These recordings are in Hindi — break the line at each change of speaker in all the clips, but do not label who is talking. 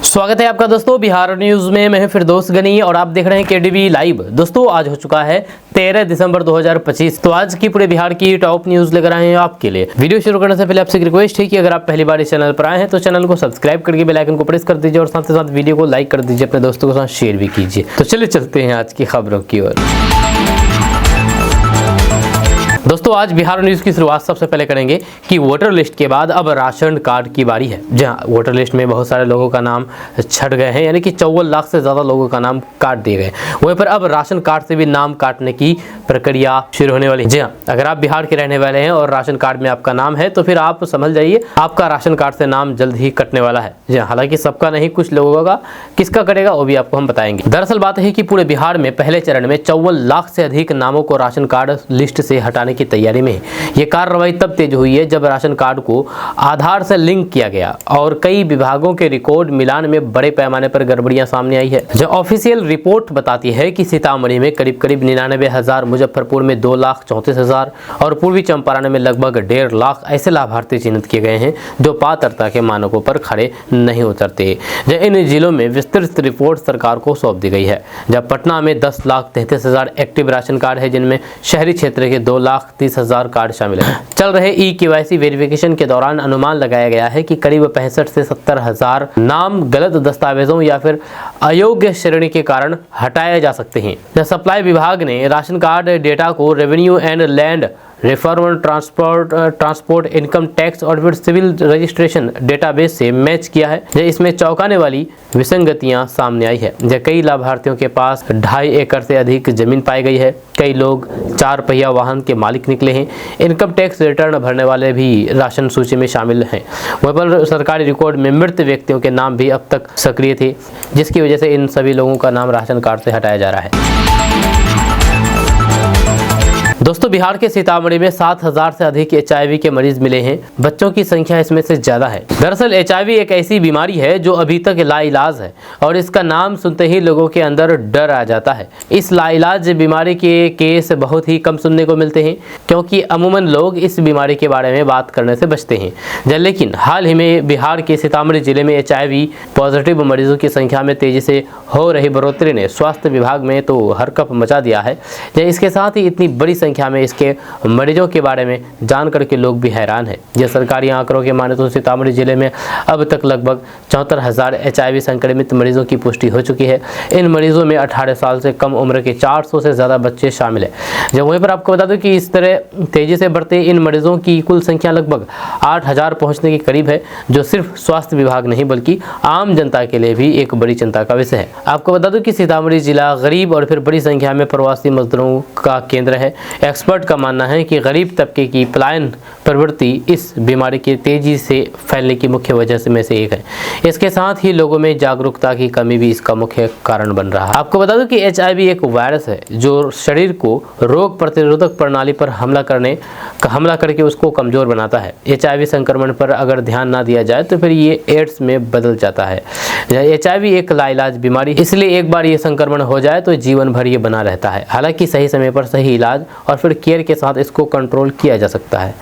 स्वागत है आपका दोस्तों बिहार न्यूज में। मैं फिरदौस गनी और आप देख रहे हैं केडीवी लाइव। दोस्तों आज हो चुका है 13 दिसंबर 2025। तो आज की पूरे बिहार की टॉप न्यूज लेकर आए हैं आपके लिए। वीडियो शुरू करने से पहले आपसे एक रिक्वेस्ट है कि अगर आप पहली बार इस चैनल पर आए हैं तो चैनल को सब्सक्राइब करके बेल आइकन को प्रेस कर दीजिए और साथ ही साथ वीडियो को लाइक कर दीजिए, अपने दोस्तों के साथ शेयर भी कीजिए। तो चलिए चलते हैं आज की खबरों की ओर। दोस्तों आज बिहार न्यूज़ की शुरुआत सबसे पहले करेंगे कि वोटर लिस्ट के बाद अब राशन कार्ड की बारी है। जहां वोटर लिस्ट में बहुत सारे लोगों का नाम छट गए हैं, यानी कि 54 लाख से ज़्यादा लोगों का नाम काट दिए गए। वहीं पर अब राशन कार्ड से भी नाम काटने की प्रक्रिया शुरू होने वाली है। जी हाँ, अगर आप बिहार के रहने वाले हैं और राशन कार्ड में आपका नाम है तो फिर आप समझ जाइए आपका राशन कार्ड से नाम जल्द ही कटने वाला है। जी हाँ, हालांकि सबका नहीं, कुछ लोगों का। किसका कटेगा वो भी आपको हम बताएंगे। दरअसल बात है कि पूरे बिहार में पहले चरण में 54 लाख से अधिक नामों को राशन कार्ड लिस्ट से हटाने की तैयारी में ये कार्रवाई तब तेज हुई है जब राशन कार्ड को आधार से लिंक किया गया और कई विभागों के रिकॉर्ड मिलान में बड़े पैमाने पर गड़बड़ियां सामने आई है। जो ऑफिशियल रिपोर्ट बताती है कि सीतामढ़ी में करीब 99,000, मुजफ्फरपुर में 2,34,000 और पूर्वी चंपारण में लगभग 1.5 लाख ऐसे लाभार्थी चिन्हित किए गए हैं जो पात्रता के मानकों पर खड़े नहीं उतरते। इन जिलों में विस्तृत रिपोर्ट सरकार को सौंप दी गई है। जब पटना में 10,33,000 एक्टिव राशन कार्ड है, जिनमें शहरी क्षेत्र के 2,30,000 कार्ड शामिल है। चल रहे ई-केवाईसी वेरिफिकेशन के दौरान अनुमान लगाया गया है कि करीब 65 से 70,000 नाम गलत दस्तावेजों या फिर अयोग्य श्रेणी के कारण हटाए जा सकते हैं। सप्लाई विभाग ने राशन कार्ड डेटा को revenue and land reform, transport, income tax और फिर सिविल रजिस्ट्रेशन डेटाबेस से मैच किया है। इसमें चौंकाने वाली विसंगतियां सामने आई है। कई लाभार्थियों के पास 2.5 एकड़ से अधिक जमीन पाई गई है। कई लोग 4 पहिया वाहन के मालिक निकले हैं। इनकम टैक्स रिटर्न भरने वाले भी राशन सूची में शामिल हैं। वहीं पर सरकारी रिकॉर्ड में मृत व्यक्तियों के नाम भी अब तक सक्रिय थे, जिसकी वजह से इन सभी लोगों का नाम राशन कार्ड से हटाया जा रहा है। दोस्तों बिहार के सीतामढ़ी में 7,000 से अधिक HIV के मरीज मिले हैं। बच्चों की संख्या इसमें से ज्यादा है। दरअसल HIV एक ऐसी बीमारी है जो अभी तक लाइलाज है और इसका नाम सुनते ही लोगों के अंदर डर आ जाता है। इस लाइलाज बीमारी के केस बहुत ही कम सुनने को मिलते हैं क्योंकि अमूमन लोग इस बीमारी के बारे में बात करने से बचते हैं। लेकिन हाल ही में बिहार के सीतामढ़ी जिले में HIV पॉजिटिव मरीजों की संख्या में तेजी से हो रही बढ़ोतरी ने स्वास्थ्य विभाग में तो हरकंप मचा दिया है। इसके साथ ही इतनी बड़ी संख्या में इसके मरीजों के बारे में जानकर के लोग भी हैरान हैं। ये सरकारी आंकड़ों के माने तो सीतामढ़ी जिले में अब तक लगभग 74,000 HIV संक्रमित मरीजों की पुष्टि हो चुकी है। इन मरीजों में 18 साल से कम उम्र के 400 से ज़्यादा बच्चे शामिल हैं। जब वहीं पर आपको बता दूं कि इस तरह तेजी से बढ़ते इन मरीजों की कुल संख्या लगभग 8,000 पहुँचने के करीब है, जो सिर्फ स्वास्थ्य विभाग नहीं बल्कि आम जनता के लिए भी एक बड़ी चिंता का विषय है। आपको बता दूं कि सीतामढ़ी जिला गरीब और फिर बड़ी संख्या में प्रवासी मजदूरों का केंद्र है। एक्सपर्ट का मानना है कि गरीब तबके की पलायन प्रवृत्ति इस बीमारी की तेजी से फैलने की मुख्य वजह में से एक है। इसके साथ ही लोगों में जागरूकता की कमी भी इसका मुख्य कारण बन रहा है। आपको बता दूं कि HIV एक वायरस है जो शरीर को रोग प्रतिरोधक प्रणाली पर हमला करके उसको कमजोर बनाता है। HIV संक्रमण पर अगर ध्यान ना दिया जाए तो फिर ये एड्स में बदल जाता है। HIV एक लाइलाज बीमारी, इसलिए एक बार ये संक्रमण हो जाए तो जीवन भर ये बना रहता है। हालांकि सही समय पर सही इलाज और फिर केयर के साथ इसको कंट्रोल किया जा सकता है।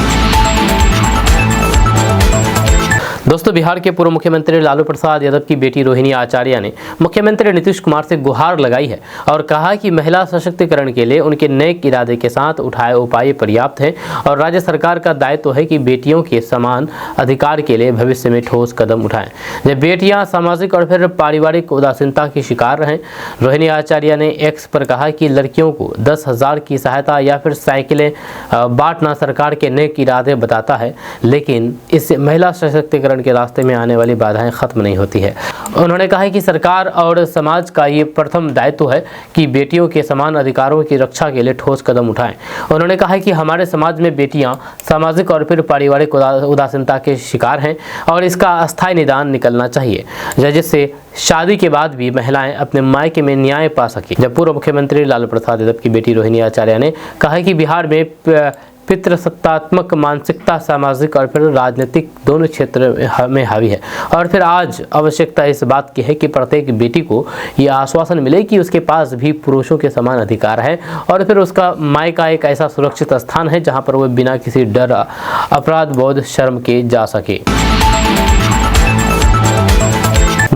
दोस्तों बिहार के पूर्व मुख्यमंत्री लालू प्रसाद यादव की बेटी रोहिणी आचार्य ने मुख्यमंत्री नीतीश कुमार से गुहार लगाई है और कहा कि महिला सशक्तिकरण के लिए उनके नेक इरादे के साथ उठाए उपाय पर्याप्त हैं और राज्य सरकार का दायित्व है कि बेटियों के समान अधिकार के लिए भविष्य में ठोस कदम उठाएं। जब बेटियां सामाजिक और फिर पारिवारिक उदासीनता की शिकार रहें, रोहिणी आचार्य ने एक्स पर कहा कि लड़कियों को 10,000 की सहायता या फिर साइकिलें बांटना सरकार के नेक इरादे बताता है, लेकिन इससे महिला सशक्तिकरण के रास्ते में आने वाली बाधाएं खत्म नहीं होती है। उन्होंने कहा कि सरकार और समाज का ये प्रथम दायित्व है कि बेटियों के समान अधिकारों की रक्षा के लिए ठोस कदम उठाएं। उन्होंने कहा कि हमारे समाज में बेटियां सामाजिक और फिर पारिवारिक उदासीनता के शिकार हैं और इसका अस्थायी निदान निकलना चाहिए, जिससे शादी के बाद भी महिलाएं अपने मायके में न्याय पा सकें। जब पूर्व मुख्यमंत्री लालू प्रसाद यादव की बेटी रोहिणी आचार्य ने कहा कि बिहार में पितृसत्तात्मक मानसिकता सामाजिक और फिर राजनीतिक दोनों क्षेत्र में हावी है और फिर आज आवश्यकता इस बात की है कि प्रत्येक बेटी को यह आश्वासन मिले कि उसके पास भी पुरुषों के समान अधिकार है और फिर उसका मायका एक ऐसा सुरक्षित स्थान है जहां पर वह बिना किसी डर, अपराध बोध, शर्म के जा सके।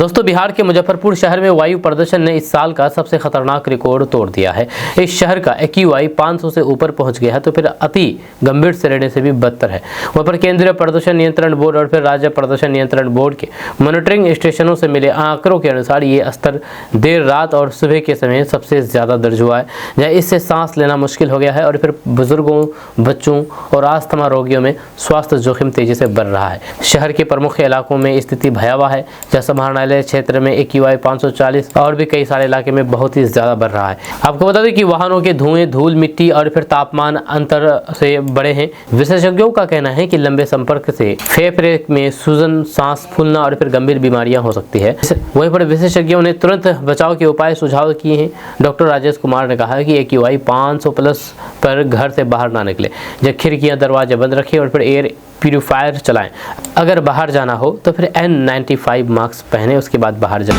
दोस्तों बिहार के मुजफ्फरपुर शहर में वायु प्रदूषण ने इस साल का सबसे खतरनाक रिकॉर्ड तोड़ दिया है। इस शहर का AQI 500 से ऊपर पहुंच गया है तो फिर अति गंभीर श्रेणी से भी बदतर है। वहाँ पर केंद्रीय प्रदूषण नियंत्रण बोर्ड और फिर राज्य प्रदूषण नियंत्रण बोर्ड के मॉनिटरिंग स्टेशनों से मिले आंकड़ों के अनुसार ये स्तर देर रात और सुबह के समय सबसे ज्यादा दर्ज हुआ है, जहाँ इससे सांस लेना मुश्किल हो गया है और फिर बुजुर्गों, बच्चों और अस्थमा रोगियों में स्वास्थ्य जोखिम तेजी से बढ़ रहा है। शहर के प्रमुख इलाकों में स्थिति भयावह है, जहाँ समाहरणालय क्षेत्र में AQI 540 और भी कई सारे इलाके में बहुत ही ज्यादा बढ़ रहा है। आपको बता दें कि वाहनों के धुएं, धूल, मिट्टी और फिर तापमान अंतर से बड़े हैं। विशेषज्ञों का कहना है कि लंबे संपर्क से फेफड़े में सूजन, सांस फूलना और फिर गंभीर बीमारियां हो सकती है। वहीं पर विशेषज्ञों ने तुरंत बचाव के उपाय सुझाव किए हैं। डॉक्टर राजेश कुमार ने कहा है कि AQI 500 प्लस पर घर से बाहर ना निकले, जब खिड़कियां दरवाजे बंद रखें और फिर एयर प्यूरिफायर चलाएं। अगर बाहर जाना हो तो फिर N95 मास्क पहने, उसके बाद बाहर जाएं।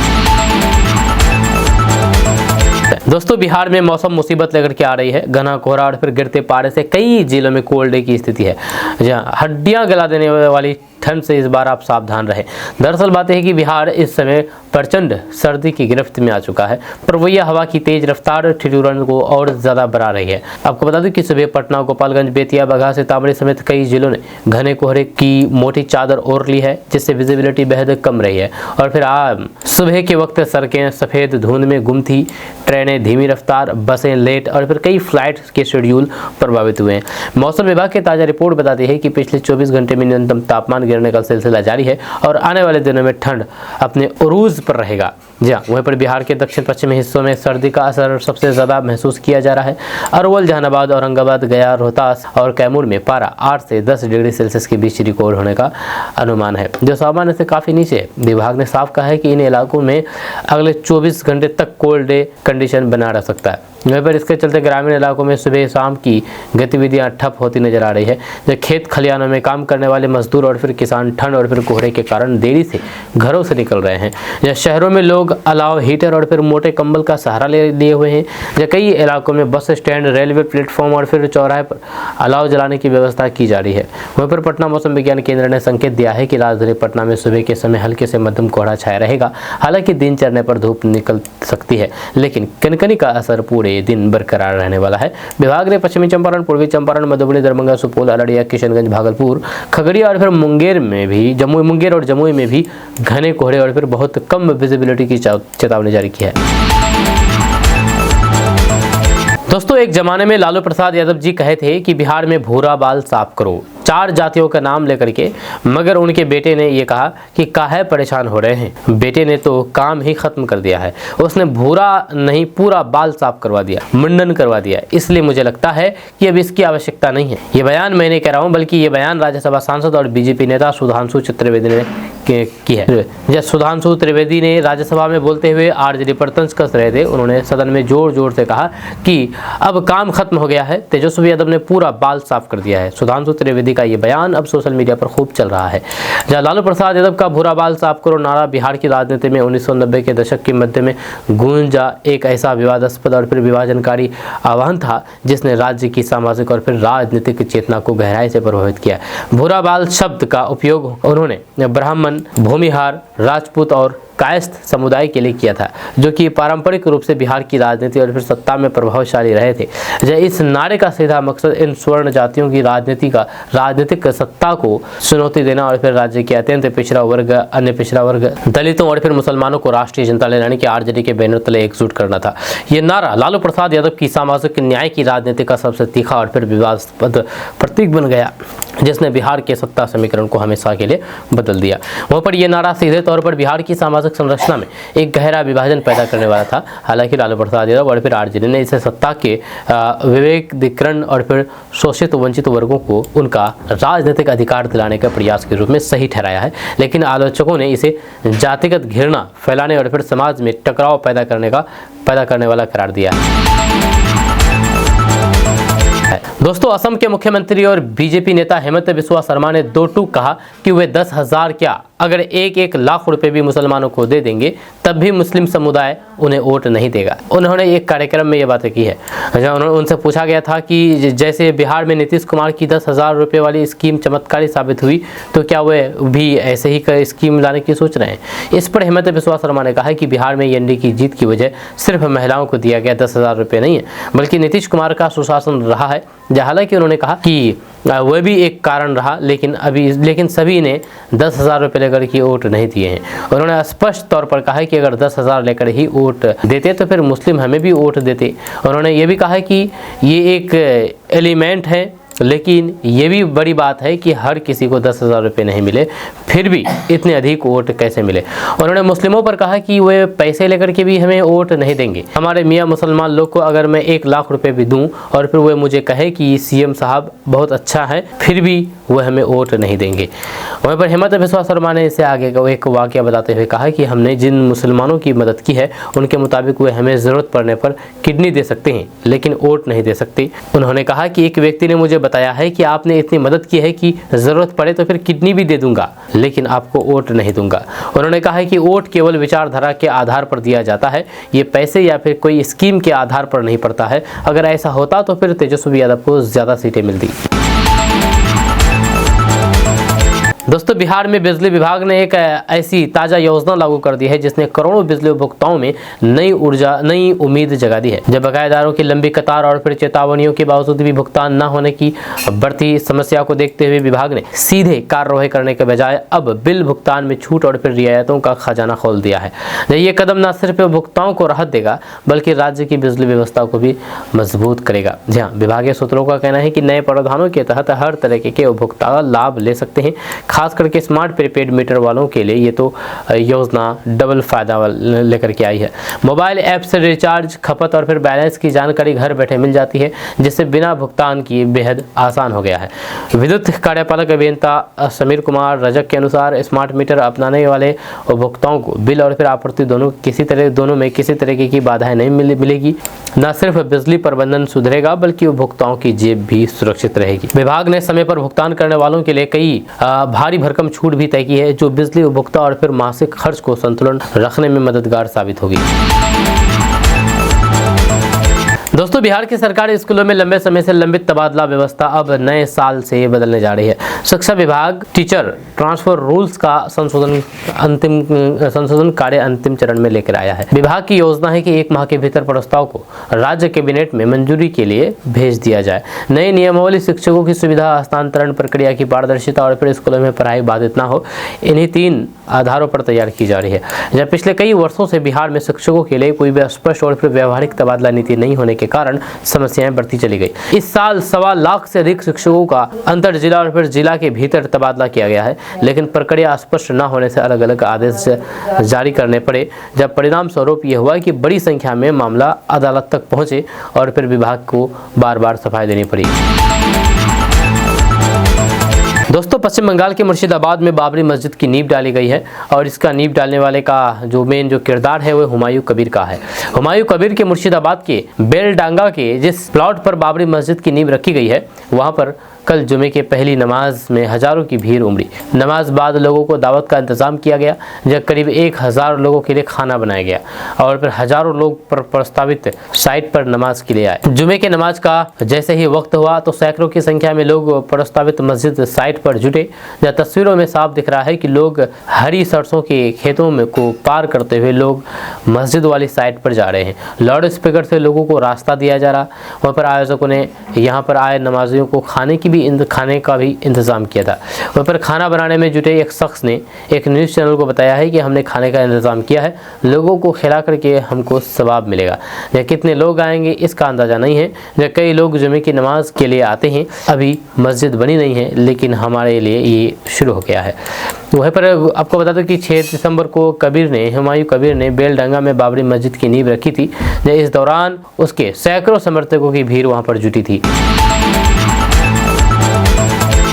दोस्तों बिहार में मौसम मुसीबत लेकर के आ रही है। घना कोहरा और फिर गिरते पारे से कई जिलों में कोल्ड डे की स्थिति है, जहाँ हड्डियां गला देने वाली ठंड से इस बार आप सावधान रहें। दरअसल बात यह है कि बिहार इस समय प्रचंड सर्दी की गिरफ्त में आ चुका है। पूर्वीय हवा की तेज रफ्तार ठिठुरन को और ज्यादा बढ़ा रही है। आपको बता दें कि सुबह पटना, गोपालगंज, बेतिया, बगहा, सीतामढ़ी समेत कई जिलों ने घने कोहरे की मोटी चादर ओढ़ ली है, जिससे विजिबिलिटी बेहद कम रही है और फिर आज सुबह के वक्त सड़कें सफेद धुंध में गुम थी। ट्रेनें धीमी रफ्तार, बसें लेट और फिर कई फ्लाइट के शेड्यूल प्रभावित हुए हैं। मौसम विभाग की ताजा रिपोर्ट बताती है कि पिछले 24 घंटे में न्यूनतम तापमान गिरने का सिलसिला जारी है और आने वाले दिनों में ठंड अपने उरूज पर रहेगा। जी हाँ, वहीं पर बिहार के दक्षिण पश्चिमी हिस्सों में सर्दी का असर सबसे ज्यादा महसूस किया जा रहा है। अरवल, जहानाबाद, औरंगाबाद, गया, रोहतास और कैमूर में पारा 8 से 10 डिग्री सेल्सियस के बीच रिकॉर्ड होने का अनुमान है, जो सामान्य से काफी नीचे है। विभाग ने साफ कहा है कि इन इलाकों में अगले 24 घंटे तक कोल्ड डे कंडीशन बना रह सकता है। वहीं पर इसके चलते ग्रामीण इलाकों में सुबह शाम की गतिविधियां ठप होती नजर आ रही है। जब खेत खलिहानों में काम करने वाले मजदूर और फिर किसान ठंड और फिर कोहरे के कारण देरी से घरों से निकल रहे हैं। जब शहरों में लोग अलाव, हीटर और फिर मोटे कंबल का सहारा लिए हुए हैं। जब कई इलाकों में बस स्टैंड, रेलवे प्लेटफॉर्म और फिर चौराहे पर अलाव जलाने की व्यवस्था की जा रही है। वहीं पर पटना मौसम विज्ञान केंद्र ने संकेत दिया है कि राजधानी पटना में सुबह के समय हल्के से मध्यम कोहरा छाया रहेगा। हालांकि दिन चढ़ने पर धूप निकल सकती है, लेकिन कनकनी का असर पूरे दिन बरकरार रहने वाला है। विभाग ने पश्चिमी चंपारण, पूर्वी चंपारण, मधुबनी, दरभंगा, सुपौल, अररिया, किशनगंज, भागलपुर, खगड़िया और फिर मुंगेर और जमुई में भी घने कोहरे और फिर बहुत कम विजिबिलिटी की चेतावनी जारी की है। दोस्तों एक जमाने में लालू प्रसाद यादव जी कहे थे कि बिहार में भूरा बाल साफ करो, 4 जातियों का नाम लेकर के, मगर उनके बेटे ने ये कहा कि काहे परेशान हो रहे हैं। बेटे ने तो काम ही खत्म कर दिया है, उसने भूरा नहीं पूरा बाल साफ करवा दिया, मुंडन करवा दिया। इसलिए मुझे लगता है कि अब इसकी आवश्यकता नहीं है। ये बयान मैं नहीं कह रहा हूँ, बल्कि ये बयान राज्यसभा सांसद और बीजेपी नेता सुधांशु त्रिवेदी ने की है। जब सुधांशु त्रिवेदी ने राज्यसभा में बोलते हुए आरजेडी पर तंज कस रहे थे, उन्होंने सदन में जोर जोर से कहा कि अब काम खत्म हो गया है, तेजस्वी यादव ने पूरा बाल साफ कर दिया है। सुधांशु त्रिवेदी का ये बयान अब सोशल मीडिया पर खूब चल रहा है। जहां लालू प्रसाद यादव का भूरा बाल साफ करो नारा बिहार की राजनीति में 1990 के दशक के मध्य में गूंजा, एक ऐसा विवादास्पद और फिर विभाजनकारी आह्वान था जिसने राज्य की सामाजिक और फिर राजनीतिक चेतना को गहराई से प्रभावित किया। भूरा बाल शब्द का उपयोग उन्होंने ब्राह्मण, भूमिहार, राजपूत और कायस्थ समुदाय के लिए किया था, जो कि पारंपरिक रूप से बिहार की राजनीति और फिर सत्ता में प्रभावशाली रहे थे। जब इस नारे का सीधा मकसद इन स्वर्ण जातियों की राजनीतिक सत्ता को चुनौती देना और फिर राज्य के अत्यंत पिछड़ा वर्ग, अन्य पिछड़ा वर्ग, दलितों और फिर मुसलमानों को राष्ट्रीय जनता दल यानी कि आरजेडी के बैनर तले एकजुट करना था। ये नारा लालू प्रसाद यादव की सामाजिक न्याय की राजनीति का सबसे तीखा और फिर विवादास्पद प्रतीक बन गया, जिसने बिहार के सत्ता समीकरण को हमेशा के लिए बदल दिया। वहाँ पर यह नारा सीधे तौर पर बिहार की सामाजिक संरचना में एक गहरा विभाजन पैदा करने वाला था। हालांकि लालू प्रसाद यादव और फिर आरजेडी ने इसे सत्ता के विवेकीकरण और फिर शोषित वंचित वर्गों को उनका राजनीतिक अधिकार दिलाने का प्रयास के रूप में सही ठहराया है, लेकिन आलोचकों ने इसे जातिगत घृणा फैलाने और फिर समाज में टकराव पैदा करने वाला करार दिया। दोस्तों असम के मुख्यमंत्री और बीजेपी नेता हेमंत बिस्वा शर्मा ने दो टूक कहा कि वे 10,000 क्या अगर 1-1 लाख रुपए भी मुसलमानों को दे देंगे तब भी मुस्लिम समुदाय उन्हें वोट नहीं देगा। उन्होंने एक कार्यक्रम में ये बातें की है। जब उनसे पूछा गया था कि जैसे बिहार में नीतीश कुमार की 10,000 रुपये वाली स्कीम चमत्कारी साबित हुई, तो क्या वे भी ऐसे ही स्कीम लाने की सोच रहे हैं। इस पर हेमंत बिस्वा शर्मा ने कहा है कि बिहार में एनडीए की जीत की वजह सिर्फ महिलाओं को दिया गया 10,000 रुपये नहीं है, बल्कि नीतीश कुमार का सुशासन रहा है। हालांकि उन्होंने कहा कि वह भी एक कारण रहा, लेकिन सभी ने 10,000 रुपये लेकर के वोट नहीं दिए हैं। उन्होंने स्पष्ट तौर पर कहा है कि अगर 10,000 लेकर ही वोट देते तो फिर मुस्लिम हमें भी वोट देते। उन्होंने ये भी कहा है कि ये एक एलिमेंट है, लेकिन ये भी बड़ी बात है कि हर किसी को 10,000 रुपये नहीं मिले, फिर भी इतने अधिक वोट कैसे मिले। उन्होंने मुस्लिमों पर कहा कि वे पैसे लेकर के भी हमें वोट नहीं देंगे। हमारे मियाँ मुसलमान लोग को अगर मैं 1 लाख रुपये भी दूं और फिर वे मुझे कहे कि सीएम साहब बहुत अच्छा है, फिर भी वह हमें वोट नहीं देंगे। वहीं पर हेमंत बिस्वा शर्मा ने इससे आगे का एक वाक़या बताते हुए कहा कि हमने जिन मुसलमानों की मदद की है उनके मुताबिक वे हमें ज़रूरत पड़ने पर किडनी दे सकते हैं, लेकिन वोट नहीं दे सकते। उन्होंने कहा कि एक व्यक्ति ने मुझे बताया है कि आपने इतनी मदद की है कि ज़रूरत पड़े तो फिर किडनी भी दे दूंगा, लेकिन आपको वोट नहीं दूंगा। उन्होंने कहा है कि वोट केवल विचारधारा के आधार पर दिया जाता है, ये पैसे या फिर कोई स्कीम के आधार पर नहीं पड़ता है। अगर ऐसा होता तो फिर तेजस्वी यादव को ज़्यादा सीटें मिलती। दोस्तों, बिहार में बिजली विभाग ने एक ऐसी ताज़ा योजना लागू कर दी है जिसने करोड़ों बिजली उपभोक्ताओं में नई उम्मीद जगा दी है। जब बकायेदारों की लंबी कतार और फिर चेतावनियों के बावजूद भी भुगतान न होने की बढ़ती समस्या को देखते हुए विभाग ने सीधे कार्रवाई करने के बजाय अब बिल भुगतान में छूट और फिर रियायतों का खजाना खोल दिया है। ये कदम न सिर्फ उपभोक्ताओं को राहत देगा बल्कि राज्य की बिजली व्यवस्था को भी मजबूत करेगा। जी हाँ, विभागीय सूत्रों का कहना है कि नए प्रावधानों के तहत हर तरीके के उपभोक्ता लाभ ले सकते हैं। खास करके स्मार्ट प्रीपेड मीटर वालों के लिए ये तो योजना डबल फायदा लेकर के आई है। मोबाइल ऐप से रिचार्ज, खपत और फिर बैलेंस की जानकारी घर बैठे मिल जाती है, जिससे बिना भुगतान किए बेहद आसान हो गया है। विद्युत कार्यपालक अभियंता समीर कुमार रजक के अनुसार स्मार्ट मीटर अपनाने वाले उपभोक्ताओं को बिल और फिर आपूर्ति दोनों में किसी तरीके की बाधाएं नहीं मिलेगी। न सिर्फ बिजली प्रबंधन सुधरेगा बल्कि उपभोक्ताओं की जेब भी सुरक्षित रहेगी। विभाग ने समय पर भुगतान करने वालों के लिए कई भारी भरकम छूट भी तय की है, जो बिजली उपभोक्ता और फिर मासिक खर्च को संतुलन रखने में मददगार साबित होगी। दोस्तों, बिहार की सरकारी स्कूलों में लंबे समय से लंबित तबादला व्यवस्था अब नए साल से बदलने जा रही है। शिक्षा विभाग टीचर ट्रांसफर रूल्स का संशोधन कार्य अंतिम चरण में लेकर आया है। विभाग की योजना है कि 1 माह के भीतर प्रस्ताव को राज्य कैबिनेट में मंजूरी के लिए भेज दिया जाए। नई नियमावली शिक्षकों की सुविधा, हस्तांतरण प्रक्रिया की पारदर्शिता और फिर स्कूलों में पढ़ाई बाधित न हो, इन्हीं 3 आधारों पर तैयार की जा रही है। जब पिछले कई वर्षों से बिहार में शिक्षकों के लिए कोई स्पष्ट और फिर व्यवहारिक तबादला नीति नहीं होने के कारण समस्याएं बढ़ती चली गई। इस साल 1.25 लाख से अधिक शिक्षकों का अंतर जिला और फिर जिला के भीतर तबादला किया गया है, लेकिन प्रक्रिया स्पष्ट न होने से अलग अलग आदेश जारी करने पड़े। जब परिणाम स्वरूप ये हुआ कि बड़ी संख्या में मामला अदालत तक पहुंचे और फिर विभाग को बार बार सफाई देनी पड़ी। दोस्तों, पश्चिम बंगाल के मुर्शिदाबाद में बाबरी मस्जिद की नींव डाली गई है और इसका नींव डालने वाले का जो किरदार है वो हुमायूं कबीर का है। हुमायूं कबीर के मुर्शिदाबाद के बेलडांगा के जिस प्लॉट पर बाबरी मस्जिद की नींव रखी गई है, वहां पर कल जुमे के पहली नमाज में हजारों की भीड़ उमड़ी। नमाज बाद लोगों को दावत का इंतजाम किया गया, जब करीब 1000 लोगों के लिए खाना बनाया गया और फिर हजारों लोग प्रस्तावित साइट पर नमाज के लिए आए। जुमे के नमाज का जैसे ही वक्त हुआ तो सैकड़ों की संख्या में लोग प्रस्तावित मस्जिद साइट पर जुटे। जहाँ तस्वीरों में साफ दिख रहा है कि लोग हरी सरसों के खेतों में को पार करते हुए लोग मस्जिद वाली साइट पर जा रहे हैं। लाउड स्पीकर से लोगों को रास्ता दिया जा रहा। वहाँ पर आयोजकों ने यहाँ पर आए नमाजियों को खाने का भी इंतजाम किया था। वहाँ पर खाना बनाने में जुटे एक शख्स ने एक न्यूज़ चैनल को बताया है कि हमने खाने का इंतजाम किया है, लोगों को खिला करके हमको सवाब मिलेगा। या कितने लोग आएंगे इसका अंदाज़ा नहीं है। या कई लोग जुमे की नमाज के लिए आते हैं, अभी मस्जिद बनी नहीं है लेकिन हमारे लिए ये शुरू हो गया है। वहीं पर आपको बता दूं कि 6 दिसंबर को हुमायूं कबीर ने बेलडांगा में बाबरी मस्जिद की नींव रखी थी। इस दौरान उसके सैकड़ों समर्थकों की भीड़ वहाँ पर जुटी थी।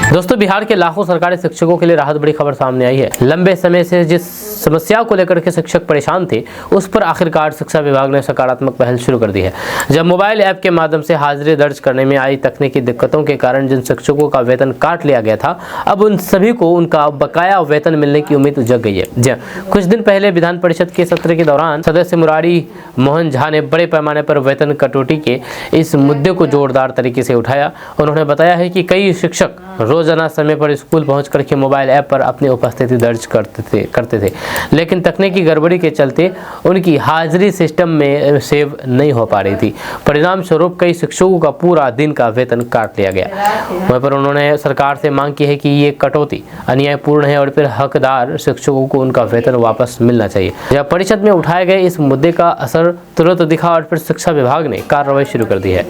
दोस्तों, बिहार के लाखों सरकारी शिक्षकों के लिए राहत बड़ी खबर सामने आई है। लंबे समय से जिस समस्या को लेकर के शिक्षक परेशान थे, उस पर आखिरकार शिक्षा विभाग ने सकारात्मक पहल शुरू कर दी है। जब मोबाइल ऐप के माध्यम से हाजिरी दर्ज करने में आई तकनीकी दिक्कतों के कारण जिन शिक्षकों का वेतन काट लिया गया था, अब उन सभी को उनका बकाया वेतन मिलने की उम्मीद जग गई है। कुछ दिन पहले विधान परिषद के सत्र के दौरान सदस्य मुरारी मोहन झा ने बड़े पैमाने पर वेतन कटौती के इस मुद्दे को जोरदार तरीके से उठाया। उन्होंने बताया है कि कई शिक्षक रोजाना समय पर स्कूल पहुंच करके मोबाइल ऐप पर अपनी उपस्थिति दर्ज करते थे, लेकिन तकनीकी गड़बड़ी के चलते उनकी हाजिरी सिस्टम में सेव नहीं हो पा रही थी। परिणाम स्वरूप कई शिक्षकों का पूरा दिन का वेतन काट लिया गया। वहीं पर उन्होंने सरकार से मांग की है कि ये कटौती अन्यायपूर्ण है और फिर हकदार शिक्षकों को उनका वेतन वापस मिलना चाहिए। जब परिषद में उठाए गए इस मुद्दे का असर तुरंत दिखा और फिर शिक्षा विभाग ने कार्रवाई शुरू कर दी है।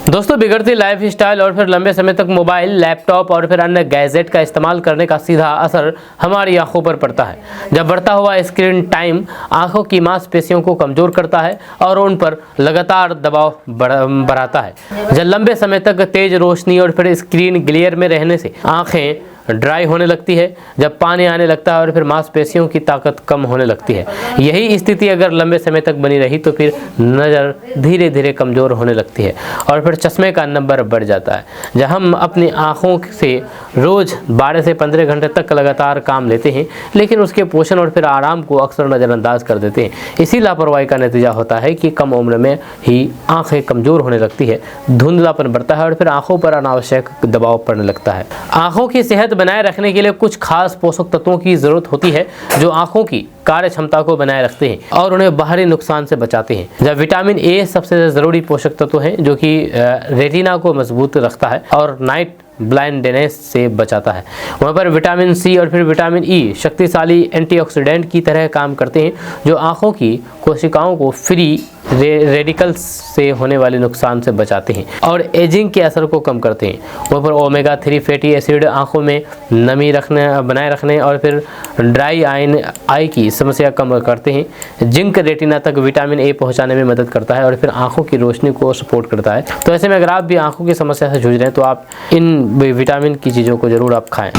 दोस्तों, बिगड़ती लाइफ स्टाइल और फिर लंबे समय तक मोबाइल, लैपटॉप और फिर अन्य गैजेट का इस्तेमाल करने का सीधा असर हमारी आंखों पर पड़ता है। जब बढ़ता हुआ स्क्रीन टाइम आंखों की मांसपेशियों को कमजोर करता है और उन पर लगातार दबाव बढ़ाता है। जब लंबे समय तक तेज रोशनी और फिर स्क्रीन ग्लेयर में रहने से आंखें ड्राई होने लगती है, जब पानी आने लगता है और फिर मांसपेशियों की ताकत कम होने लगती है। यही स्थिति अगर लंबे समय तक बनी रही तो फिर नज़र धीरे धीरे कमज़ोर होने लगती है और फिर चश्मे का नंबर बढ़ जाता है। जब हम अपनी आँखों से रोज़ 12 से 15 घंटे तक लगातार काम लेते हैं, लेकिन उसके पोषण और फिर आराम को अक्सर नज़रअंदाज कर देते हैं। इसी लापरवाही का नतीजा होता है कि कम उम्र में ही आँखें कमज़ोर होने लगती है, धुंधलापन बढ़ता है और फिर आँखों पर अनावश्यक दबाव पड़ने लगता है। आँखों की सेहत बनाए रखने के लिए कुछ खास पोषक तत्वों की जरूरत होती है जो आंखों की कार्य क्षमता को बनाए रखते हैं और उन्हें बाहरी नुकसान से बचाते हैं। जब विटामिन ए सबसे जरूरी पोषक तत्व है जो कि रेटिना को मजबूत रखता है और नाइट ब्लाइंडनेस से बचाता है। वहाँ पर विटामिन सी और फिर विटामिन ई शक्तिशाली एंटीऑक्सीडेंट की तरह काम करते हैं जो आँखों की कोशिकाओं को फ्री रेडिकल्स से होने वाले नुकसान से बचाते हैं और एजिंग के असर को कम करते हैं। वहाँ पर ओमेगा 3 फैटी एसिड आँखों में नमी बनाए रखने और फिर ड्राई आई की समस्या कम करते हैं। जिंक रेटिना तक विटामिन ए पहुंचाने में मदद करता है और फिर आंखों की रोशनी को सपोर्ट करता है। तो ऐसे में अगर आप भी आंखों की समस्या से जूझ रहे हैं तो आप इन विटामिन की चीज़ों को ज़रूर आप खाएं।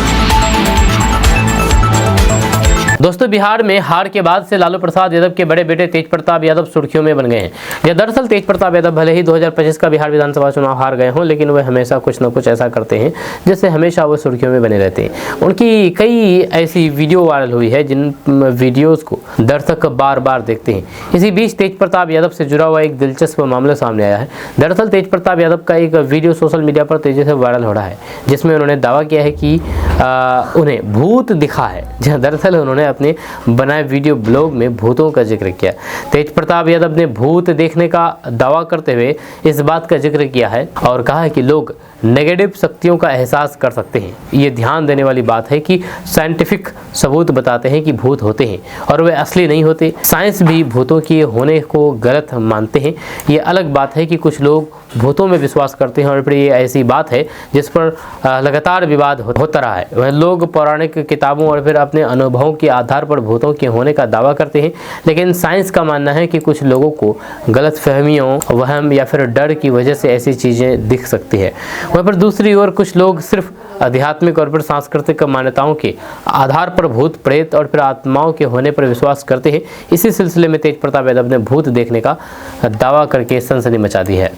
दोस्तों, बिहार में हार के बाद से लालू प्रसाद यादव के बड़े बेटे तेज प्रताप यादव सुर्खियों में बन गए हैं। यह दरअसल तेज प्रताप यादव भले ही 2025 का बिहार विधानसभा चुनाव हार गए हों, लेकिन वे हमेशा कुछ न कुछ ऐसा करते हैं जिससे हमेशा वो सुर्खियों में बने रहते हैं। उनकी कई ऐसी वीडियो वायरल हुई है जिन वीडियोज़ को दर्शक बार बार देखते हैं। इसी बीच तेज प्रताप यादव से जुड़ा हुआ एक दिलचस्प मामला सामने आया है। दरअसल तेज प्रताप यादव का एक वीडियो सोशल मीडिया पर तेजी से वायरल हो रहा है जिसमें उन्होंने दावा किया है कि उन्हें भूत दिखा है। जहाँ दरअसल उन्होंने अपने बनाए वीडियो ब्लॉग में भूतों का जिक्र किया। तेज प्रताप यादव ने भूत देखने का दावा करते हुए इस बात का जिक्र किया है और कहा है कि लोग नेगेटिव शक्तियों का एहसास कर सकते हैं। ये ध्यान देने वाली बात है कि साइंटिफिक सबूत बताते हैं कि भूत होते हैं और वे असली नहीं होते। साइंस भी भूतों के होने को गलत मानते हैं। ये अलग बात है कि कुछ लोग भूतों में विश्वास करते हैं और फिर ये ऐसी बात है जिस पर लगातार विवाद होता रहा है। वह लोग पौराणिक किताबों और फिर अपने अनुभवों के आधार पर भूतों के होने का दावा करते हैं, लेकिन साइंस का मानना है कि कुछ लोगों को गलत फहमियों, वहम या फिर डर की वजह से ऐसी चीज़ें दिख सकती है। वहीं पर दूसरी ओर कुछ लोग सिर्फ आध्यात्मिक और फिर सांस्कृतिक मान्यताओं के आधार पर भूत प्रेत और फिर आत्माओं के होने पर विश्वास करते हैं। इसी सिलसिले में तेज प्रताप यादव ने भूत देखने का दावा करके सनसनी मचा दी है।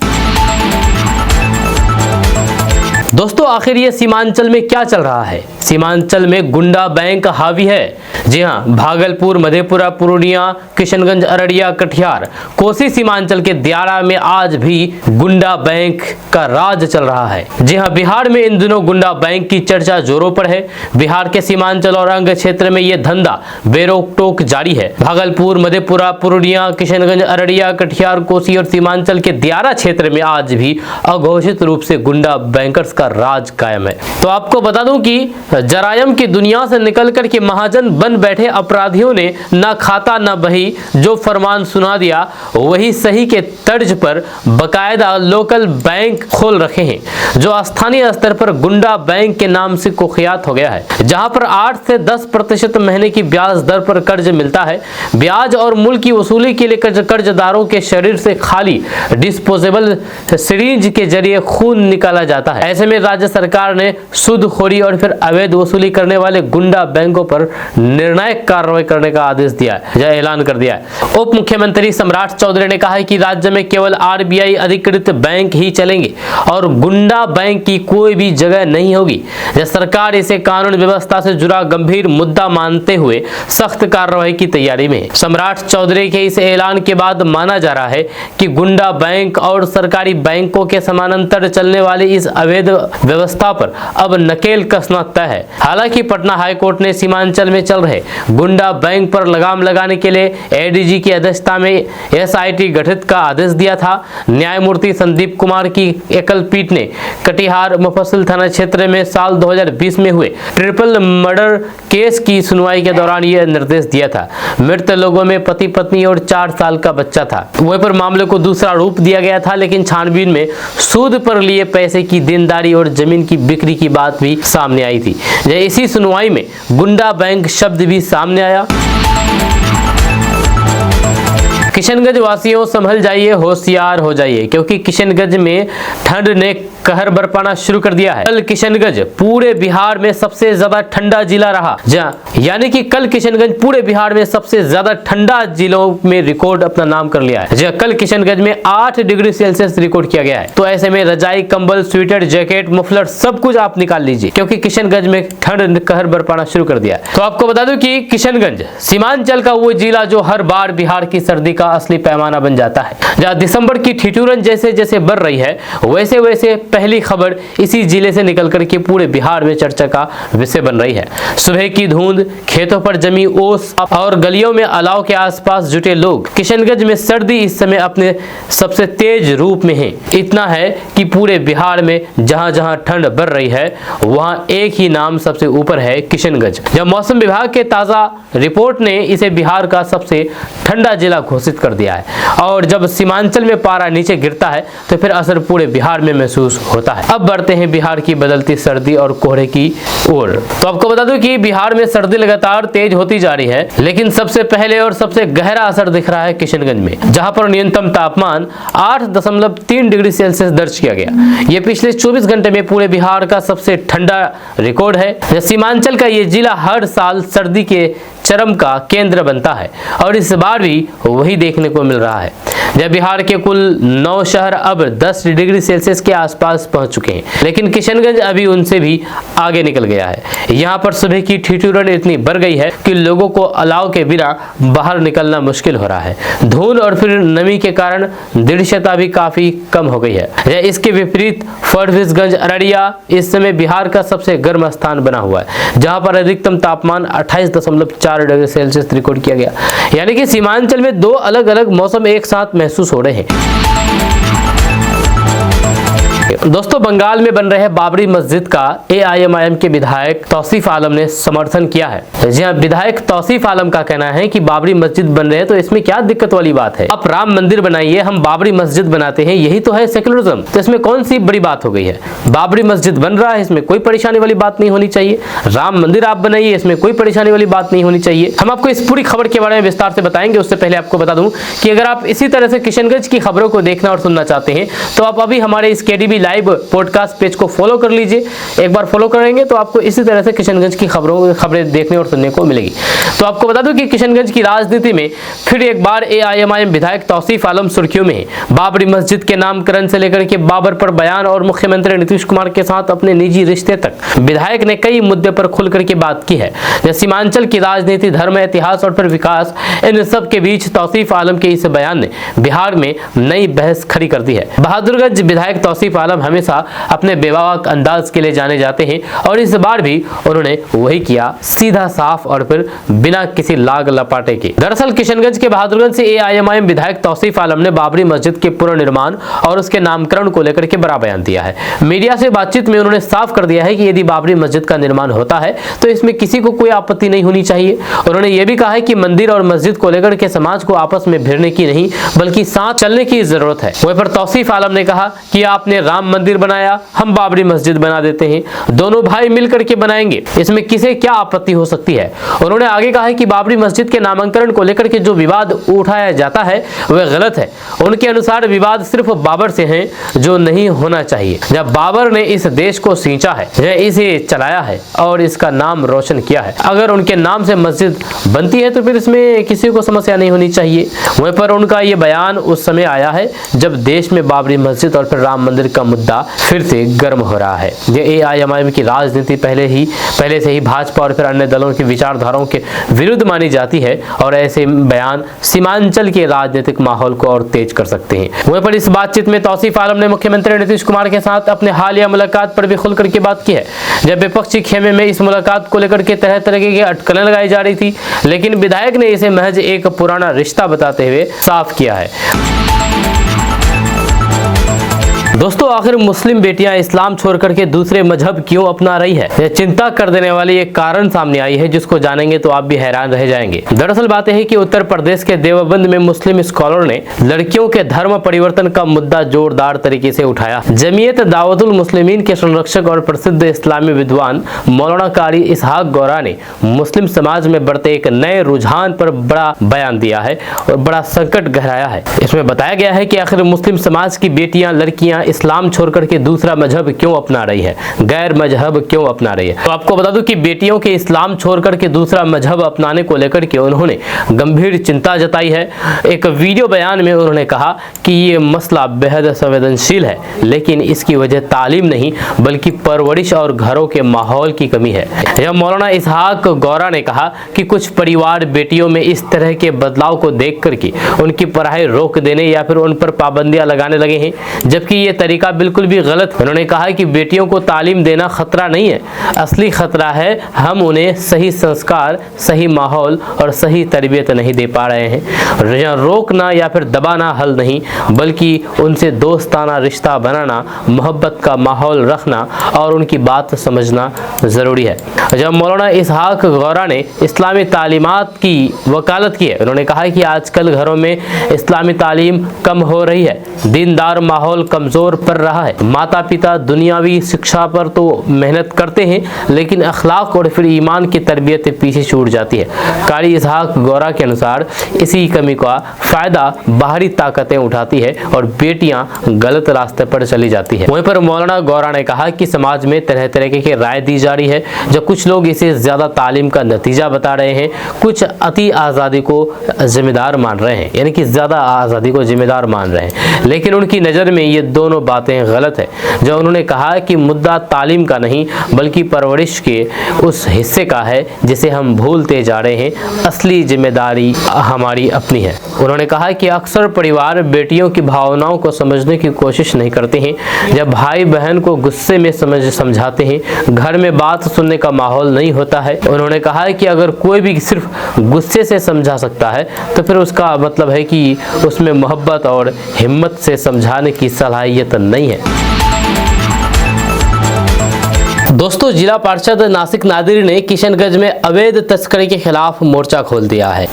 दोस्तों, आखिर ये सीमांचल में क्या चल रहा है? सीमांचल में गुंडा बैंक हावी है। जी हां, भागलपुर, मधेपुरा, पूर्णिया, किशनगंज, अररिया, कटिहार, कोसी सीमांचल के दियारा में आज भी गुंडा बैंक का राज चल रहा है। जी हां, बिहार में इन दिनों गुंडा बैंक की चर्चा जोरों पर है। बिहार के सीमांचल और अंग क्षेत्र में ये धंधा बेरोक टोक जारी है। भागलपुर, मधेपुरा, पूर्णिया, किशनगंज, अररिया, कटिहार, कोसी और सीमांचल के दियारा क्षेत्र में आज भी अघोषित रूप से गुंडा बैंकर्स का राज कायम है। तो आपको बता दूं कि जरायम की दुनिया से निकलकर के महाजन बन बैठे अपराधियों ने ना खाता ना बही जो फरमान सुना दिया वही सही के तर्ज पर बकायदा लोकल बैंक खोल रखे हैं जो स्थानीय स्तर पर गुंडा बैंक के नाम से कुख्यात हो गया है, जहां पर 8 से 10% महीने की ब्याज दर पर कर्ज मिलता है। ब्याज और मूल की वसूली के लिए कर्जदारों के शरीर से खाली डिस्पोजेबल सिरिंज के जरिए खून निकाला जाता है। ऐसे ऐसे में राज्य सरकार ने सूदखोरी और फिर अवैध वसूली करने वाले गुंडा बैंकों पर निर्णायक कार्रवाई करने का आदेश दिया है या ऐलान कर दिया है। उप मुख्यमंत्री सम्राट चौधरी ने कहा है कि राज्य में केवल आरबीआई अधिकृत बैंक ही चलेंगे और गुंडा बैंक की कोई भी जगह नहीं होगी। सरकार इसे कानून व्यवस्था से जुड़ा गंभीर मुद्दा मानते हुए सख्त कार्रवाई की तैयारी में है। सम्राट चौधरी के इस ऐलान के बाद माना जा रहा है कि गुंडा बैंक और सरकारी बैंकों के समानांतर चलने वाली इस अवैध व्यवस्था पर अब नकेल कसना तय है। हालांकि पटना हाईकोर्ट ने सीमांचल में चल रहे गुंडा बैंक पर लगाम लगाने के लिए एडीजी की अध्यक्षता में एसआईटी गठित का आदेश दिया था। न्यायमूर्ति संदीप कुमार की एकल पीठ ने कटिहार मुफस्सिल थाना क्षेत्र में साल 2020 में हुए ट्रिपल मर्डर केस की सुनवाई के दौरान यह निर्देश दिया था। मृत लोगों में पति पत्नी और 4 साल का बच्चा था। वहीं पर मामले को दूसरा रूप दिया गया था, लेकिन छानबीन में सूद पर लिए पैसे की देनदारी और जमीन की बिक्री की बात भी सामने आई थी। इसी सुनवाई में गुंडा बैंक शब्द भी सामने आया। किशनगंज वासियों संभल जाइए, होशियार हो जाइए, क्योंकि किशनगंज में ठंड ने कहर बरपाना शुरू कर दिया है। कल किशनगंज पूरे बिहार में सबसे ज्यादा ठंडा जिला रहा, यानी कि कल किशनगंज पूरे बिहार में सबसे ज्यादा ठंडा जिलों में रिकॉर्ड अपना नाम कर लिया है। कल किशनगंज में 8 डिग्री सेल्सियस रिकॉर्ड किया गया है। तो ऐसे में रजाई, कंबल, स्वेटर, जैकेट, मफलर सब कुछ आप निकाल लीजिए, क्योंकि किशनगंज में ठंड कहर बरपाना शुरू कर दिया है। तो आपको बता दूं कि किशनगंज सीमांचल का वो जिला जो हर बार बिहार की सर्दी का असली पैमाना बन जाता है। जहां दिसंबर की ठिठुरन जैसे जैसे बढ़ रही है, वैसे वैसे पहली खबर इसी जिले से निकल करके पूरे बिहार में चर्चा का विषय बन रही है। सुबह की धुंध, खेतों पर जमी ओस और गलियों में अलाव के आसपास जुटे लोग। किशनगंज में सर्दी इस समय अपने सबसे तेज रूप में है। इतना है कि पूरे बिहार में जहां जहां ठंड बढ़ रही है, वहां एक ही नाम सबसे ऊपर है, किशनगंज। जब मौसम विभाग के ताजा रिपोर्ट ने इसे बिहार का सबसे ठंडा जिला घोषित कर दिया है। और जब सीमांचल में पारा नीचे गिरता है तो फिर असर पूरे बिहार में महसूस होता है। अब बढ़ते हैं बिहार की बदलती सर्दी और कोहरे की ओर। तो आपको बता दूं कि बिहार में सर्दी लगातार तेज होती जा रही है, लेकिन सबसे पहले और सबसे गहरा असर दिख रहा है किशनगंज में, जहां पर न्यूनतम तापमान 8.3 डिग्री सेल्सियस दर्ज किया गया। ये पिछले 24 घंटे में पूरे बिहार का सबसे ठंडा रिकॉर्ड है। सीमांचल का ये जिला हर साल सर्दी के चरम का केंद्र बनता है और इस बार भी वही देखने को मिल रहा है। जब बिहार के कुल 9 शहर अब 10 डिग्री सेल्सियस के आसपास पहुंच चुके हैं, लेकिन किशनगंज अभी उनसे भी आगे निकल गया है। यहाँ पर सुबह की ठिठुरन इतनी बढ़ गई है कि लोगों को अलाव के बिना बाहर निकलना मुश्किल हो रहा है। धूल और फिर नमी के कारण दृश्यता भी काफी कम हो गई है। इसके विपरीत फरबिसगंज, अररिया इस समय बिहार का सबसे गर्म स्थान बना हुआ है, जहाँ पर अधिकतम तापमान 28.4 डिग्री सेल्सियस रिकॉर्ड किया गया। यानी कि सीमांचल में 2 अलग अलग मौसम एक साथ महसूस हो रहे हैं। दोस्तों, बंगाल में बन रहे बाबरी मस्जिद का एआईएमआईएम के विधायक तौसीफ आलम ने समर्थन किया है। जी हां, विधायक तौसीफ आलम का कहना है कि बाबरी मस्जिद बन रहे हैं तो इसमें क्या दिक्कत वाली बात है। आप राम मंदिर बनाइए, हम बाबरी मस्जिद बनाते हैं, यही तो है सेकुलरिज्म। तो इसमें कौन सी बड़ी बात हो गई है। बाबरी मस्जिद बन रहा है, इसमें कोई परेशानी वाली बात नहीं होनी चाहिए। राम मंदिर आप बनाइए, इसमें कोई परेशानी वाली बात नहीं होनी चाहिए। हम आपको इस पूरी खबर के बारे में विस्तार से बताएंगे। उससे पहले आपको बता दूं कि अगर आप इसी तरह से किशनगंज की खबरों को देखना और सुनना चाहते हैं तो आप अभी हमारे इस केडीबी लाइव पॉडकास्ट पेज को फॉलो कर लीजिए। एक बार फॉलो करेंगे तो आपको इसी तरह से किशनगंज की खबरें देखने और सुनने को मिलेगी। तो आपको बता दूं कि किशनगंज की राजनीति में फिर एक बार एआईएमआईएम विधायक तौसीफ आलम सुर्खियों में है। बाबरी मस्जिद के नामकरण से लेकर के बाबर पर बयान और मुख्यमंत्री नीतीश कुमार के साथ अपने निजी रिश्ते तक विधायक ने कई मुद्दे पर खुल करके बात की है। सीमांचल की राजनीति, धर्म, इतिहास और फिर विकास, इन सब के बीच तौसीफ आलम के इस बयान ने बिहार में नई बहस खड़ी कर दी है। बहादुरगंज विधायक तौसीफ आलम हमेशा अपने बेबाक अंदाज के लिए जाने जाते हैं और इस बार भी उन्होंने वही किया, सीधा साफ और फिर बिना किसी लाग लपाटे के। दरअसल किशनगंज के बहादुरगंज से एआईएमआईएम विधायक तौसीफ आलम ने बाबरी मस्जिद के पुनर्निर्माण और उसके नामकरण को लेकर के बड़ा बयान दिया है। मीडिया से बातचीत में उन्होंने साफ कर दिया है कि यदि बाबरी मस्जिद का निर्माण होता है तो इसमें किसी को कोई आपत्ति नहीं होनी चाहिए। उन्होंने यह भी कहा है कि मंदिर और मस्जिद को लेकर के समाज को आपस में भिड़ने की नहीं बल्कि साथ चलने की जरूरत है। वहीं पर तौसीफ आलम ने कहा कि आपने राम राम मंदिर बनाया, हम बाबरी मस्जिद बना देते हैं, दोनों भाई मिलकर के बनाएंगे, इसमें किसे क्या आपत्ति हो सकती है। उन्होंने आगे कहा है कि बाबरी मस्जिद के नामकरण को लेकर के जो विवाद उठाया जाता है वह गलत है। उनके अनुसार विवाद सिर्फ बाबर से है, जो नहीं होना चाहिए। जब बाबर ने इस देश को सींचा है, इसे चलाया है और इसका नाम रोशन किया है, अगर उनके नाम से मस्जिद बनती है तो फिर इसमें किसी को समस्या नहीं होनी चाहिए। वहीं पर उनका ये बयान उस समय आया है जब देश में बाबरी मस्जिद और फिर राम मंदिर का मुद्दा फिर से गर्म हो रहा है। ये AIMIM की राजनीति पहले से ही भाजपा और फिर अन्य दलों की विचारधाराओं के विरुद्ध मानी जाती है और ऐसे बयान सीमांचल के राजनीतिक माहौल को और तेज कर सकते हैं। वहीं पर इस बातचीत में तौसीफ आलम ने मुख्यमंत्री नीतीश कुमार के साथ अपने हालिया मुलाकात पर भी खुलकर के बात की है। जब विपक्षी खेमे में इस मुलाकात को लेकर के तरह तरह की अटकलें लगाई जा रही थी, लेकिन विधायक ने इसे महज एक पुराना रिश्ता बताते हुए साफ किया है। दोस्तों, आखिर मुस्लिम बेटियां इस्लाम छोड़ करके दूसरे मजहब क्यों अपना रही है? यह चिंता कर देने वाली एक कारण सामने आई है, जिसको जानेंगे तो आप भी हैरान रह जाएंगे। दरअसल बात यह है कि उत्तर प्रदेश के देवबंद में मुस्लिम स्कॉलर ने लड़कियों के धर्म परिवर्तन का मुद्दा जोरदार तरीके से उठाया। जमीयत दावतुल मुस्लिमीन के संरक्षक और प्रसिद्ध इस्लामी विद्वान मौलाना कारी इसहाक गौरा ने मुस्लिम समाज में बढ़ते एक नए रुझान पर बड़ा बयान दिया है और बड़ा संकट गहराया है। इसमें बताया गया है कि आखिर मुस्लिम समाज की बेटियां, लड़कियां इस्लाम छोड़कर के दूसरा मजहब क्यों अपना रही है, गैर मजहब क्यों अपना रही है। तो आपको बता दूं कि बेटियों के इस्लाम छोड़कर के दूसरा मजहब अपनाने को लेकर के उन्होंने गंभीर चिंता जताई है। एक वीडियो बयान में उन्होंने कहा कि ये मसला बेहद संवेदनशील है, लेकिन इसकी वजह तालीम नहीं बल्कि परवरिश और घरों के माहौल की कमी है। यह मौलाना इसहाक गौरा ने कहा कि कुछ परिवार बेटियों में इस तरह के बदलाव को देख करके उनकी पढ़ाई रोक देने या फिर उन पर पाबंदियां लगाने लगे हैं, जबकि ये तरीका बिल्कुल भी गलत है। उन्होंने कहा कि बेटियों को तालीम देना खतरा नहीं है, असली खतरा है हम उन्हें सही संस्कार, सही माहौल और सही तरबियत नहीं दे पा रहे हैं। रोकना या फिर दबाना हल नहीं, बल्कि उनसे दोस्ताना रिश्ता बनाना, मोहब्बत का माहौल रखना और उनकी बात समझना जरूरी है। जब मौलाना इसहाक गौरा ने इस्लामी तालीमात की वकालत की है, उन्होंने कहा कि आजकल घरों में इस्लामी तालीम कम हो रही है, दीनदार माहौल कमजोर पड़ रहा है। माता पिता दुनियावी शिक्षा पर तो मेहनत करते हैं, लेकिन अखलाक और फिर ईमान की तरबियत पीछे छूट जाती है। कारी इसहाक गौरा के अनुसार इसी कमी का फायदा बाहरी ताकतें उठाती है और बेटियां गलत रास्ते पर चली जाती है। वहीं पर मौलाना गौरा ने कहा कि समाज में तरह तरह की राय दी जा रही है, जो कुछ लोग इसे ज्यादा तालीम का नतीजा बता रहे हैं, कुछ अति आज़ादी को जिम्मेदार मान रहे हैं, यानी कि ज्यादा आज़ादी को जिम्मेदार मान रहे हैं, लेकिन उनकी नज़र में ये दोनों बातें गलत है। जो उन्होंने कहा कि मुद्दा तालीम का नहीं बल्कि परवरिश के उस हिस्से का है जिसे हम भूलते जा रहे हैं, असली जिम्मेदारी हमारी अपनी है। उन्होंने कहा कि अक्सर परिवार बेटियों की भावनाओं को समझने की कोशिश नहीं करते हैं, जब भाई बहन को गुस्से में समझाते हैं, घर में बात सुनने का माहौल नहीं होता है। उन्होंने कहा कि अगर कोई भी सिर्फ गुस्से से समझा सकता है तो फिर उसका मतलब है कि उसमें मोहब्बत और हिम्मत से समझाने की सलाहियत नहीं है। दोस्तों, जिला पार्षद नासिक नादिर ने किशनगंज में अवैध तस्करी के खिलाफ मोर्चा खोल दिया है।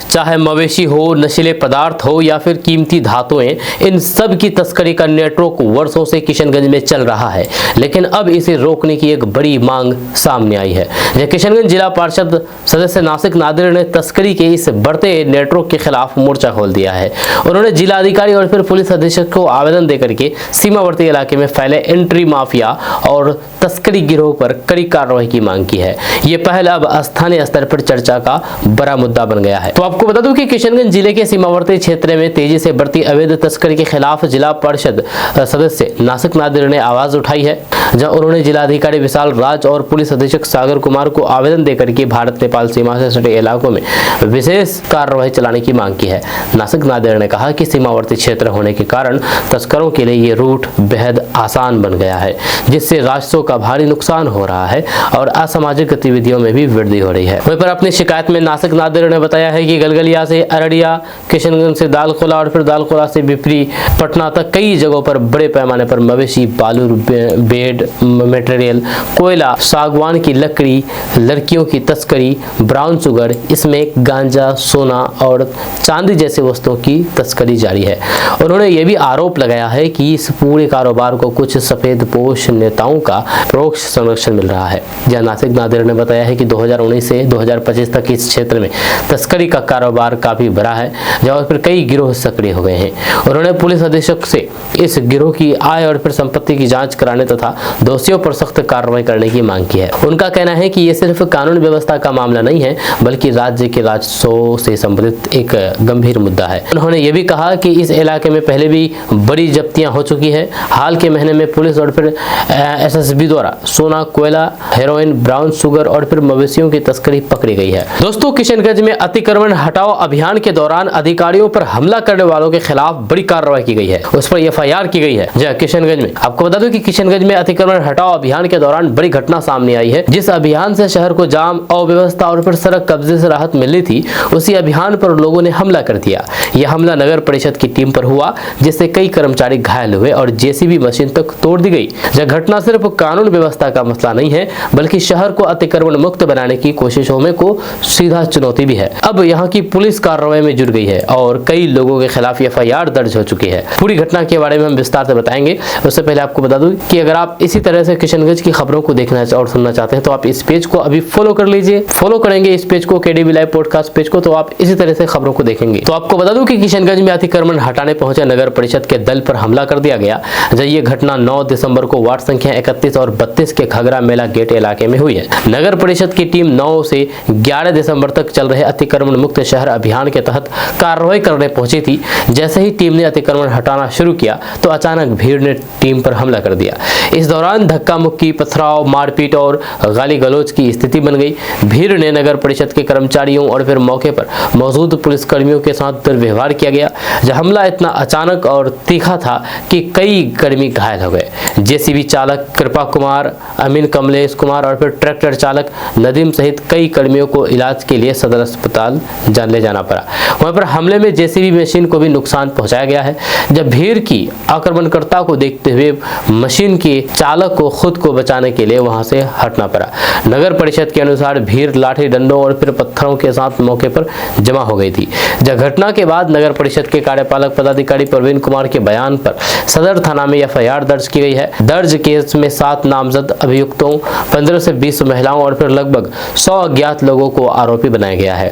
चाहे मवेशी हो, नशीले पदार्थ हो या फिर कीमती धातुएं, इन सब की तस्करी का नेटवर्क वर्षों से किशनगंज में चल रहा है, लेकिन अब इसे रोकने की एक बड़ी मांग सामने आई है। यह किशनगंज जिला पार्षद सदस्य नासिक नादिर ने तस्करी के इस बढ़ते नेटवर्क के खिलाफ मोर्चा खोल दिया है। उन्होंने जिला अधिकारी और फिर पुलिस अधीक्षक को आवेदन देकर के सीमावर्ती इलाके में फैले एंट्री माफिया और तस्करी गिरोह पर कड़ी कार्रवाई की मांग की है। ये पहल अब स्थानीय स्तर पर चर्चा का बड़ा मुद्दा बन गया है। तो आपको बता दूं कि किशनगंज जिले के सीमावर्ती क्षेत्र में तेजी से बढ़ती अवैध तस्करी के खिलाफ जिला परिषद सदस्य नासिक नादिर ने आवाज उठाई है, जहां उन्होंने जिलाधिकारी विशाल राज और पुलिस अधीक्षक सागर कुमार को आवेदन देकर के भारत नेपाल सीमा से सटे इलाकों में विशेष कार्रवाई चलाने की मांग की है। नासिक नादिर ने कहा कि सीमावर्ती क्षेत्र होने के कारण तस्करों के लिए ये रूट बेहद आसान बन गया है, जिससे राजस्व का भारी नुकसान हो रहा है और असामाजिक गतिविधियों में भी वृद्धि हो रही है। वहीं पर अपनी शिकायत में नासिक नादिर ने बताया है कि गलगलिया से अररिया, किशनगंज से दालकोला और फिर दालकोला से बिपरी, पटना तक कई जगहों पर बड़े पैमाने पर मवेशी, बालू, बेड मटेरियल, कोयला, सागवान की लकड़ी, लड़कियों की तस्करी, ब्राउन शुगर, इसमें गांजा, सोना और चांदी जैसे वस्तुओं की तस्करी जारी है। उन्होंने ये भी आरोप लगाया है कि इस पूरे कारोबार को कुछ सफेदपोश नेताओं का परोक्ष संरक्षण मिल रहा है। जहां नासिक नादिर ने बताया है कि 2019 से 2025 तक इस क्षेत्र में तस्करी का कारोबार काफी बड़ा है, जहां पर कई गिरोह सक्रिय हो गए हैं। उन्होंने पुलिस अधीक्षक से इस गिरोह की आय और फिर संपत्ति की जांच कराने तथा दोषियों पर सख्त कार्रवाई करने की मांग की है। उनका कहना है कि ये सिर्फ कानून व्यवस्था का मामला नहीं है, बल्कि राज्य के राजस्व से संबंधित एक गंभीर मुद्दा है। उन्होंने ये भी कहा कि इस इलाके में पहले भी बड़ी जब्तियां हो चुकी है। हाल के महीने में पुलिस और फिर एसएसबी द्वारा सोना, कोयला, हेरोइन, ब्राउन शुगर और फिर मवेशियों की तस्करी पकड़ी गई है। दोस्तों, किशनगंज में अतिक्रमण हटाओ अभियान के दौरान अधिकारियों पर हमला करने वालों के खिलाफ बड़ी कार्रवाई की गई है, उस पर एफआईआर की गई है। जहाँ किशनगंज में आपको बता दूं कि किशनगंज में अतिक्रमण हटाओ अभियान के दौरान बड़ी घटना सामने आई है। जिस अभियान से शहर को जाम, अव्यवस्था और फिर सड़क कब्जे से राहत मिलनी थी, उसी अभियान पर लोगों ने हमला कर दिया। यह हमला नगर परिषद की टीम पर हुआ, जिससे कई कर्मचारी घायल हुए और जेसीबी मशीन तक तोड़ दी गई। यह घटना सिर्फ कानून व्यवस्था का मसला नहीं है, बल्कि शहर को अतिक्रमण मुक्त बनाने की कोशिशों में को सीधा चुनौती भी है। अब यहाँ की पुलिस कार्रवाई में जुट गई है और कई लोगों के खिलाफ एफआईआर दर्ज हो चुकी है। पूरी घटना के बारे में हम विस्तार से बताएंगे। उससे पहले आपको बता दूं कि अगर आप इसी तरह से किशनगंज की खबरों को देखना और सुनना चाहते हैं तो आप इस पेज को अभी फॉलो कर लीजिए। फॉलो करेंगे इस पेज को, केडीबी लाइव पॉडकास्ट पेज को, तो आप इसी तरह से खबरों को देखेंगे। तो आपको बता दूं कि किशनगंज में अतिक्रमण हटाने पहुंचे नगर परिषद के दल पर हमला कर दिया गया। जब ये घटना 9 दिसंबर को वार्ड संख्या 31 और 32 के घगरा मेला गेट इलाके में हुई है। नगर परिषद की टीम 9 से 11 दिसंबर तक चल रहे अतिक्रमण मुक्त शहर अभियान के तहत कार्रवाई करने पहुंची थी। जैसे ही टीम ने अतिक्रमण हटाना शुरू किया तो अचानक भीड़ ने टीम पर हमला कर दिया। इस दौरान धक्का मुक्की, पथराव, मारपीट और गाली गलौज की स्थिति बन गई। भीड़ ने नगर परिषद के कर्मचारियों और फिर मौके पर मौजूद पुलिसकर्मियों के साथ दुर्व्यवहार किया गया। यह हमला इतना अचानक और तीखा था कि कई कर्मी घायल हो गए। जेसीबी चालक कृपा कुमार, अमीन कमलेश कुमार और फिर ट्रैक्टर चालक नदीम सहित कई कर्मियों को इलाज के लिए सदर अस्पताल ले जाना पड़ा। वहां पर हमले में जेसीबी मशीन को भी नुकसान पहुंचाया गया है। जब भीड़ की आक्रमणकर्ता को देखते हुए मशीन के चालक को खुद को बचाने के लिए वहां से हटना पड़ा। नगर परिषद के अनुसार भीड़ लाठी डंडों और फिर पत्थरों के साथ मौके पर जमा हो गई थी। जब घटना के बाद नगर परिषद के कार्यपालक पदाधिकारी प्रवीण कुमार के बयान पर सदर थाना में एफआईआर दर्ज की गई है। दर्ज केस में 7 नामजद अभियुक्तों, 15 से 20 महिलाओं और फिर लगभग 100 अज्ञात लोगों को आरोपी बनाया गया है।